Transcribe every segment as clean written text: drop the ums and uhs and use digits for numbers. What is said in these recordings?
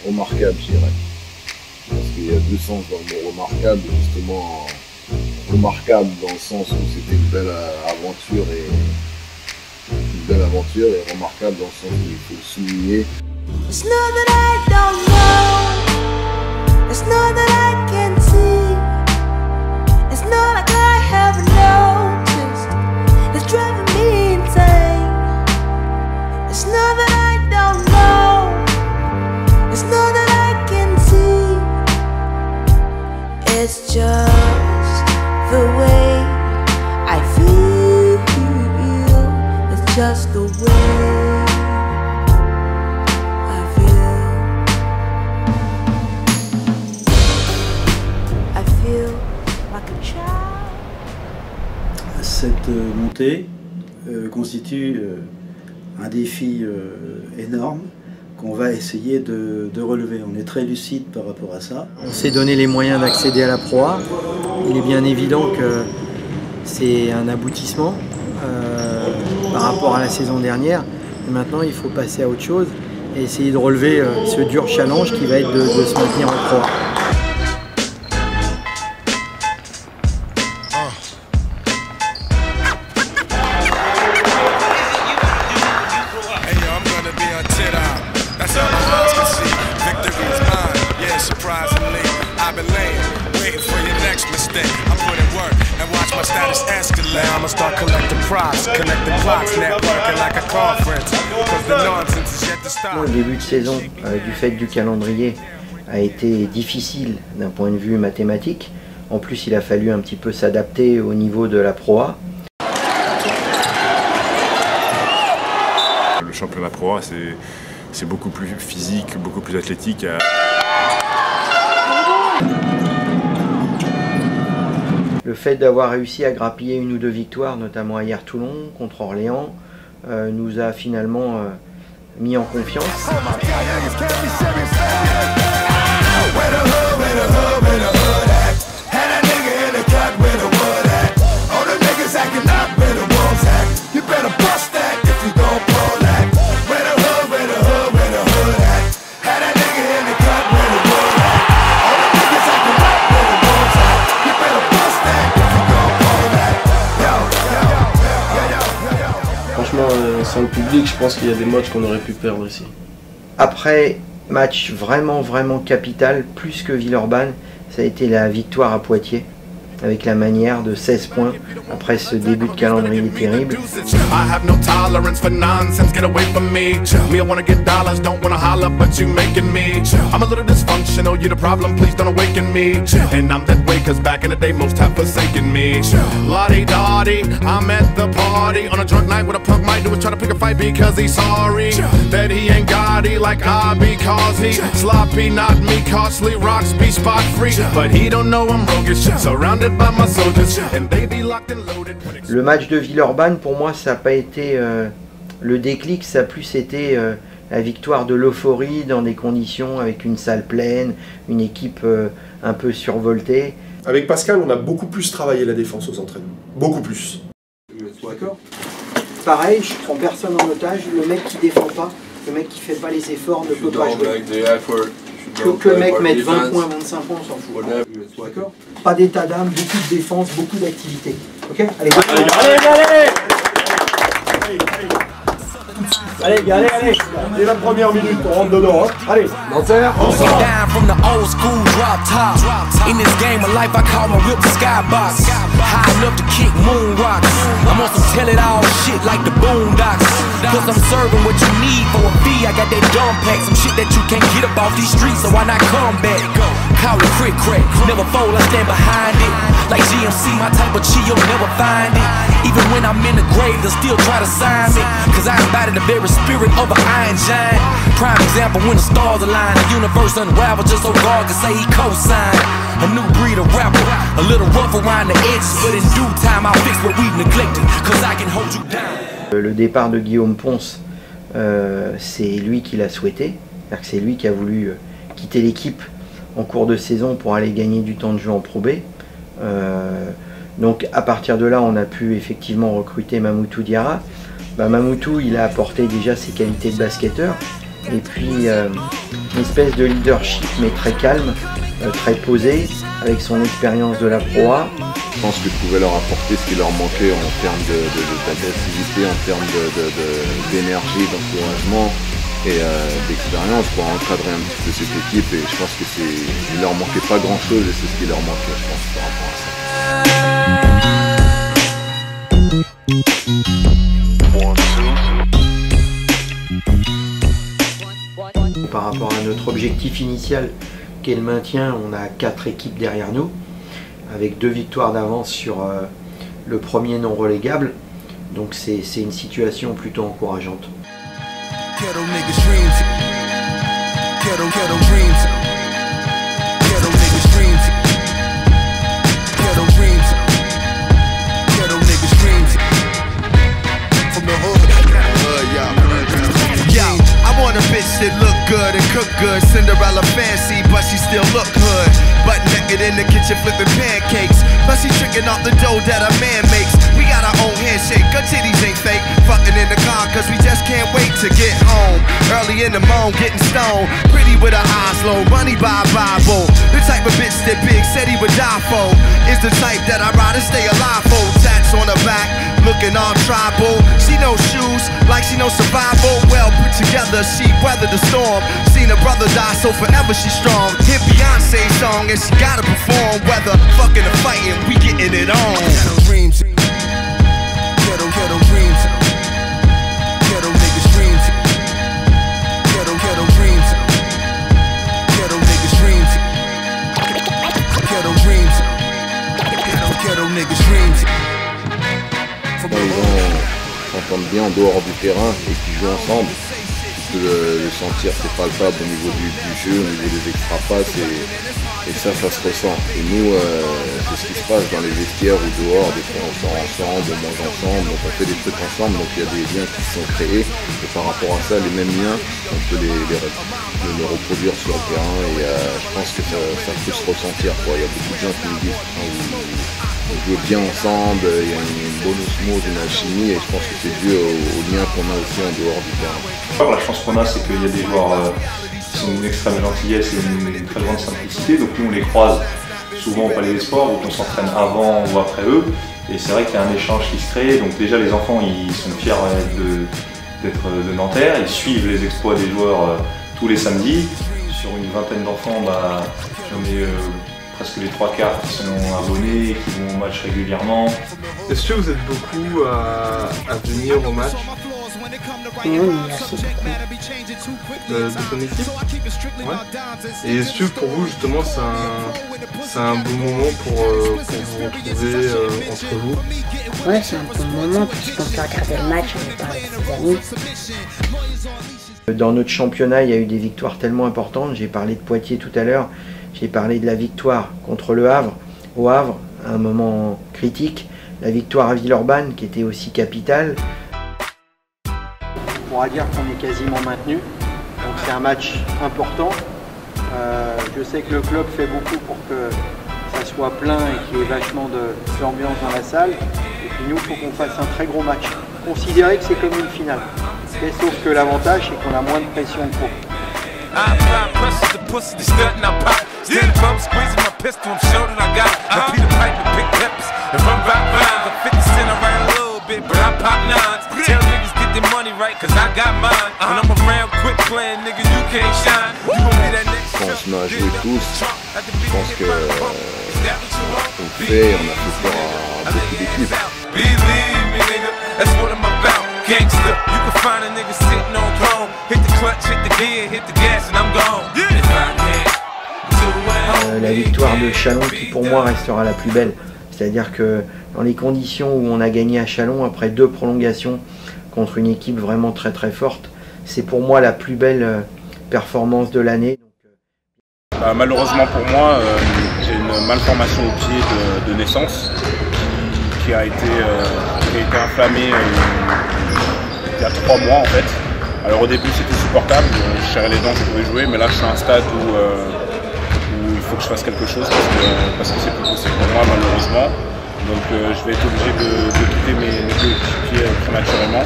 remarquable, je dirais. Parce qu'il y a deux sens dans le mot remarquable, justement. Remarquable dans le sens où c'était une belle aventure et remarquable dans le sens où il faut souligner. It's not that I don't know, it's not that I can see, it's not like I haven't noticed, it's driving me insane. It's not that I don't know, it's not that I can see, it's just the way I feel, it's just the way Cette montée constitue un défi énorme qu'on va essayer de relever. On est très lucide par rapport à ça. On s'est donné les moyens d'accéder à la Pro A. Il est bien évident que c'est un aboutissement par rapport à la saison dernière. Et maintenant, il faut passer à autre chose et essayer de relever ce dur challenge qui va être de se maintenir en Pro A. Le début de saison, du fait du calendrier, a été difficile d'un point de vue mathématique. En plus, il a fallu un petit peu s'adapter au niveau de la Pro A. Le championnat Pro A, c'est beaucoup plus physique, beaucoup plus athlétique. Le fait d'avoir réussi à grappiller une ou deux victoires, notamment hier Toulon, contre Orléans, nous a finalement mis en confiance. Sans le public, je pense qu'il y a des matchs qu'on aurait pu perdre ici. Après, match vraiment capital, plus que Villeurbanne, ça a été la victoire à Poitiers, avec la manière de 16 points après ce début de calendrier terrible. Le match de Villeurbanne, pour moi, ça n'a pas été le déclic, ça a plus été la victoire de l'euphorie dans des conditions avec une salle pleine, une équipe un peu survoltée. Avec Pascal, on a beaucoup plus travaillé la défense aux entraînements. Beaucoup plus. D'accord. Pareil, je prends personne en otage, le mec qui défend pas, le mec qui fait pas les efforts ne peut pas jouer. Que le mec mette 20 points, 25 points, on s'en fout. D'accord. Pas d'état d'âme, beaucoup de défense, beaucoup d'activité. Ok. Allez, allez. Dès la première minute, on rentre dedans. Hein. Allez, Nanterre. In this game of life, I call my whip the skybox. High enough to kick moon rocks. I'm on some tell it all shit like the Boondocks. Cause I'm serving what you need for a fee. I got that dumb pack, some shit that you can't get up off these streets, so why not come back? Call it crick crack, never fold, I stand behind it. Like GMC, my type of chi, you'll never find it. Even when I'm in the grave, they'll still try to sign me. Cause I embody the very spirit of an iron giant. Prime example when the stars align, the universe unravel just so God can say he co-signed. A new breed of rapper, a little rough around the edges, but in due time I'll fix what we've neglected, cause I can hold you down. Le départ de Guillaume Ponce, c'est lui qui l'a souhaité, c'est-à-dire que c'est lui qui a voulu quitter l'équipe en cours de saison pour aller gagner du temps de jeu en Pro B. Donc à partir de là, on a pu effectivement recruter Mamoutou Diarra. Mamoutou, il a apporté déjà ses qualités de basketteur, et puis une espèce de leadership mais très calme, très posé, avec son expérience de la Pro A. Je pense que je pouvais leur apporter ce qui leur manquait en termes d'agressivité, en termes d'énergie, d'encouragement et d'expérience pour encadrer un petit peu cette équipe. Et je pense que il leur manquait pas grand chose et c'est ce qui leur manquait, je pense, par rapport à ça. Par rapport à notre objectif initial qui est le maintien, on a 4 équipes derrière nous avec 2 victoires d'avance sur le premier non relégable, donc c'est une situation plutôt encourageante. I want a bitch that look good and cook good. Cinderella fancy, but she still look hood. Butt naked in the kitchen flipping pancakes. Plus she tricking off the dough that a man makes. We got our own handshake, her titties ain't fake. Fucking in the car cause we just can't wait to get home. Early in the morning, getting stoned. Pretty with her eyes low, money by Bible. The type of bitch that Big said he would die for. Is the type that I'd rather stay alive for. Tats on her back, looking all tribal. She knows shoes, like she knows survival. Well put together, she weathered the storm. Seen her brother die, so forever she's strong. Hit Beyonce's song and she gotta perform. Whether fucking or fighting, we getting it on. Ghetto dreams, ghetto dreams, ghetto niggas dreams, ghetto dreams, ghetto niggas dreams, ghetto dreams, ghetto niggas dreams. Quand les gens s'entendent bien en dehors du terrain et qu'ils jouent ensemble, le sentir c'est palpable au niveau du jeu, au niveau des extrapasses et ça se ressent. Et nous, c'est ce qui se passe dans les vestiaires ou dehors, des fois on sort ensemble, on mange ensemble, donc on fait des trucs ensemble, donc il y a des liens qui sont créés et par rapport à ça, les mêmes liens, on peut les reproduire sur le terrain et je pense que ça peut se ressentir, quoi. Il y a beaucoup de gens qui me disent on joue bien ensemble, il y a une bonne osmose, une alchimie et je pense que c'est dû au lien qu'on a aussi en dehors du terrain. La chance qu'on a, c'est qu'il y a des joueurs qui sont d'une extrême gentillesse et une très grande simplicité, donc nous on les croise souvent au Palais des Sports, donc on s'entraîne avant ou après eux, et c'est vrai qu'il y a un échange qui se crée, donc déjà les enfants ils sont fiers d'être de Nanterre, ils suivent les exploits des joueurs tous les samedis. Sur une vingtaine d'enfants, j'en ai presque les 3/4 qui sont abonnés, qui vont au match régulièrement. Est-ce que vous êtes beaucoup à venir au match? Oui, merci beaucoup. De ton équipe? Ouais. Et est-ce que pour vous justement c'est un bon moment pour vous retrouver entre vous? Ouais, c'est un bon moment puisqu'on peut regarder le match, on parle avec ses amis. Dans notre championnat, il y a eu des victoires tellement importantes. J'ai parlé de Poitiers tout à l'heure. J'ai parlé de la victoire contre le Havre, au Havre, à un moment critique. La victoire à Villeurbanne, qui était aussi capitale. On pourra dire qu'on est quasiment maintenu. Donc c'est un match important. Je sais que le club fait beaucoup pour que ça soit plein et qu'il y ait vachement d'ambiance dans la salle. Et puis nous, il faut qu'on fasse un très gros match. Considérer que c'est comme une finale. Et sauf que l'avantage, c'est qu'on a moins de pression que pour. Quand on se met à jouer tous, je pense que on fait, on a fait peur à beaucoup d'équipes. La victoire de Châlons qui pour moi restera la plus belle. C'est-à-dire que dans les conditions où on a gagné à Châlons après 2 prolongations contre une équipe vraiment très très forte, c'est pour moi la plus belle performance de l'année. Malheureusement pour moi, j'ai une malformation au pied de naissance qui a été inflammée il y a 3 mois en fait. Alors au début c'était supportable, je serrais les dents, je pouvais jouer, mais là je suis à un stade où il faut que je fasse quelque chose parce que c'est plus possible pour moi malheureusement. Donc je vais être obligé de quitter mes coéquipiers prématurément.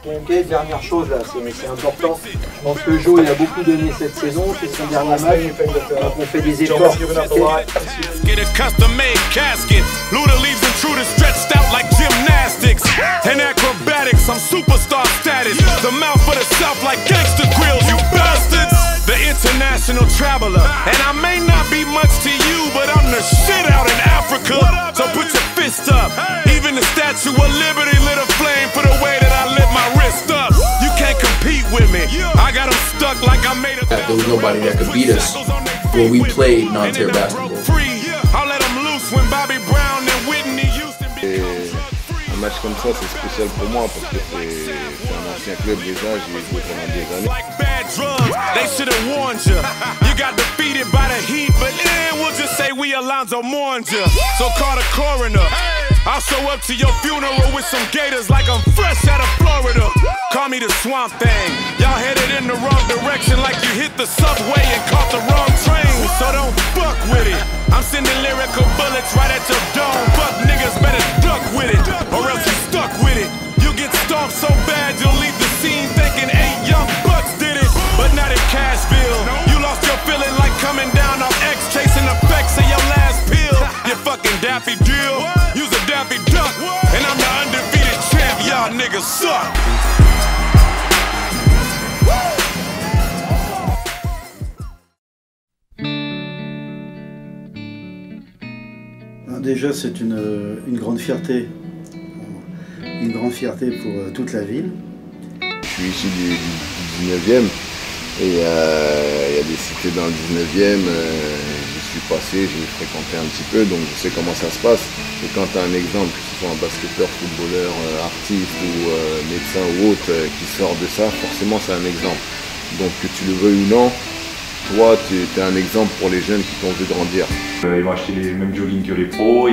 Ok, dernière chose là, c'est important. Je pense que Joe il a beaucoup donné cette saison, c'est son dernier match, donc on fait des efforts. Get a custom made casket. Luda leaves intruders stretched out like gymnastics. And acrobatics, I'm superstar status. The mouth for the south like gangster grills, you bastards. The international traveler. And I may not be much to you, but I'm the shit out in Africa. So put your fist up. Even the Statue of Liberty lit a flame for the way that I lit my wrist up. You can't compete with me. I got them stuck like I made a. There was nobody that could beat us when we played Nanterre basketball. I'll let them loose when Bobby Brown and Whitney Houston. Un match comme ça, c'est spécial pour moi parce que c'est un ancien club déjà, j'y ai joué pendant des années. Like bad drugs, they should have warned you. You got defeated by the Heat, but we'll just say we Alonzo mourned you. So call the coroner. I'll show up to your funeral with some gators like I'm fresh out of Florida. Call me the Swamp Thing. Y'all headed in the wrong direction like you hit the subway and caught the wrong train. So don't fuck with it. I'm sending lyrical bullets right at your dome. Fuck niggas better duck with it, or else you stuck with it. You'll get stomped so bad you'll leave the scene thinking 8 young bucks did it. But not in Cashville. You lost your feeling like coming down off X, chasing effects of your last pill. You fucking Daffy Deal. You's a Daffy Duck, and I'm the undefeated champ. Y'all niggas suck. Déjà, c'est une grande fierté pour toute la ville. Je suis issu du 19e et il y a des cités dans le 19e, j'y suis passé, j'ai fréquenté un petit peu, donc je sais comment ça se passe. Et quand tu as un exemple, que ce soit un basketteur, footballeur, artiste ou médecin ou autre qui sort de ça, forcément c'est un exemple. Donc que tu le veuilles ou non, toi, tu es un exemple pour les jeunes qui t'ont vu grandir. Ils vont acheter les mêmes jogging que les pros,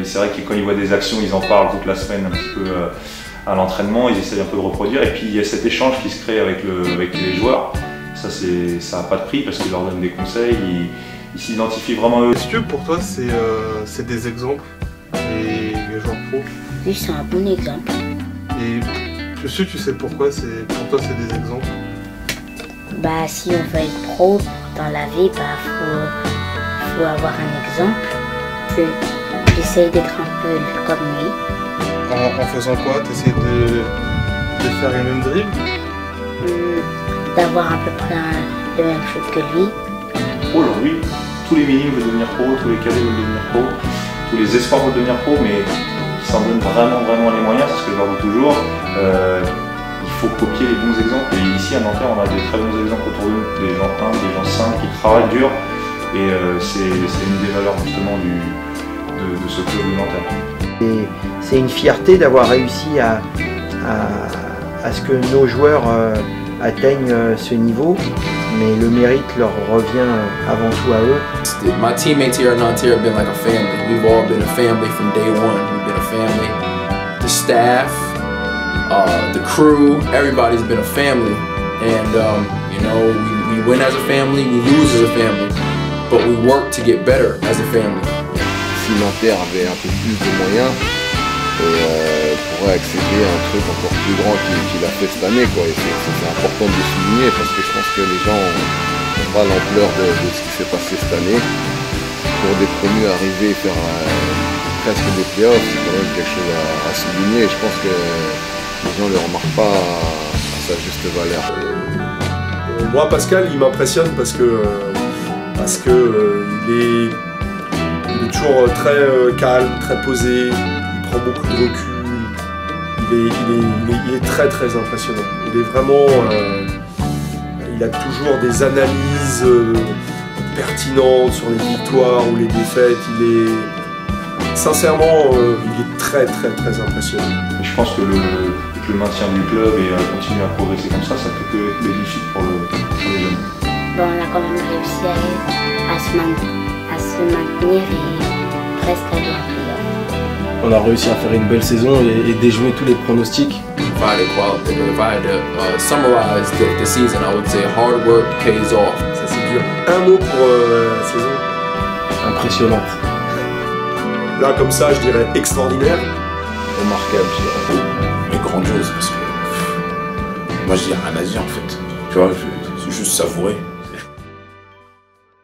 c'est vrai que quand ils voient des actions, ils en parlent toute la semaine un petit peu à l'entraînement, ils essayent un peu de reproduire, et puis il y a cet échange qui se crée avec les joueurs. Ça n'a pas de prix parce qu'ils leur donnent des conseils, ils s'identifient vraiment à eux. Est-ce que pour toi c'est des exemples, les joueurs pros? Oui, c'est un bon exemple. Et est-ce que tu sais pourquoi pour toi c'est des exemples? Bah si on veut être pro dans la vie, bah faut avoir un exemple. J'essaye d'être un peu comme lui. En faisant quoi? T'essayes de faire les mêmes dribbles? D'avoir à peu près le même shoot que lui. Aujourd'hui, tous les minimes veulent devenir pro, tous les cadets veulent devenir pro, tous les espoirs veulent devenir pro, mais ils s'en donnent vraiment les moyens, c'est ce que je leur dis toujours. Il faut copier les bons exemples, et ici à Nanterre on a des très bons exemples autour de nous, des gens humbles, des gens simples qui travaillent dur, et c'est une des valeurs justement de ce club de Nanterre. C'est une fierté d'avoir réussi à ce que nos joueurs atteignent ce niveau, mais le mérite leur revient avant tout à eux. My teammates here at Nanterre have been like a family. We've all been a family from day one. We've been a family. The staff, the crew, everybody's been a family. And you know, we win as a family, we lose as a family, but we work to get better as a family. Si Nanterre avait un peu plus de moyens, pourrait accéder à un truc encore plus grand qu'il a fait cette année, quoi. Et c'est important de le souligner parce que je pense que les gens n'ont pas l'ampleur de ce qui s'est passé cette année. Pour des promus arriver et faire presque des playoffs, c'est quand même quelque chose à souligner. Et je pense que les gens ne le remarquent pas à sa juste valeur. Moi, Pascal, il m'impressionne parce que il est toujours très calme, très posé. Il prend beaucoup de recul, il est très impressionnant. Il est vraiment, il a toujours des analyses pertinentes sur les victoires ou les défaites. Sincèrement, il est très impressionnant. Et je pense que le maintien du club et continuer à progresser comme ça peut que être bénéfique pour les jeunes. Bon, on a quand même réussi à se maintenir et presque à jouer un playoff. On a réussi à faire une belle saison et déjouer tous les pronostics. If I had to summarize the season, I would say hard work pays off. Ça c'est dur. Un mot pour la saison. Impressionnante. Là comme ça je dirais extraordinaire. Remarquable, je dirais. Mais grandiose parce que moi, j'ai rien à dire en fait. Tu vois, c'est juste savourer.